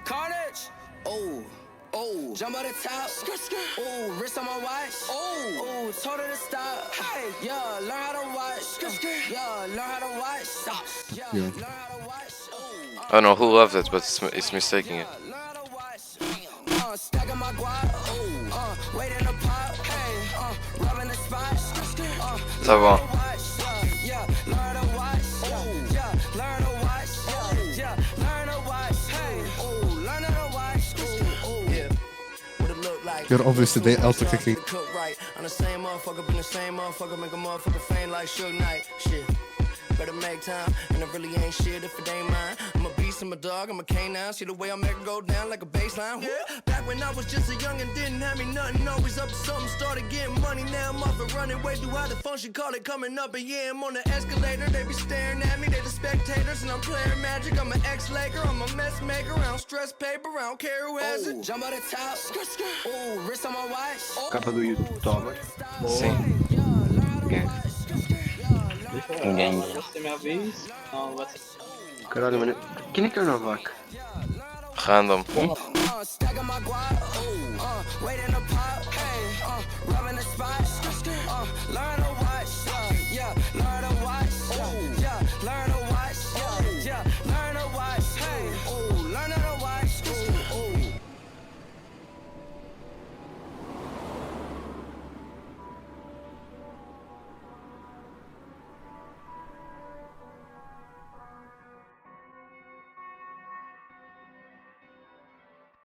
Carnage. Oh, jump out the top. Oh, wrist on my watch. Oh, told her to stop. Hey, yeah, learn how to watch. Yeah, learn how to watch. Yeah, learn how to watch. I don't know who loved it, but it's mistaking it. Learn how to watch. Stacking my guap. Waiting to pop. Hey, rubbing the spot. Ça va. Yeah, learn to watch. Yeah, learn to watch. Yeah, learn to watch. Hey, learn how to watch. Yeah. What it look like? You're obviously the auto kicking. Cook right. I'm the same motherfucker, been the same motherfucker, make a motherfucker faint like Suge Knight. Shit. Better make time, and it really ain't shit if it ain't mine. I'm a beast, I'm a dog, I'm a canine. See the way I make it go down like a baseline. Yeah. Back when I was just a young and didn't have me nothing, always up to something, started getting money. Now I'm off and running way through how the function, call it coming up. And yeah, I'm on the escalator, they be staring at me, they the spectators. And I'm playing magic, I'm an ex-Laker, I'm a mess maker. I don't stress paper, I don't care who has it. Jump out the top, wrist on my watch. Capa do YouTube, toma. Sim. Ninguém. Vai ser minha vez? Não, vai ser. Caralho, mano. Quem é que é o Novak? Random. Stacking my guap. Waiting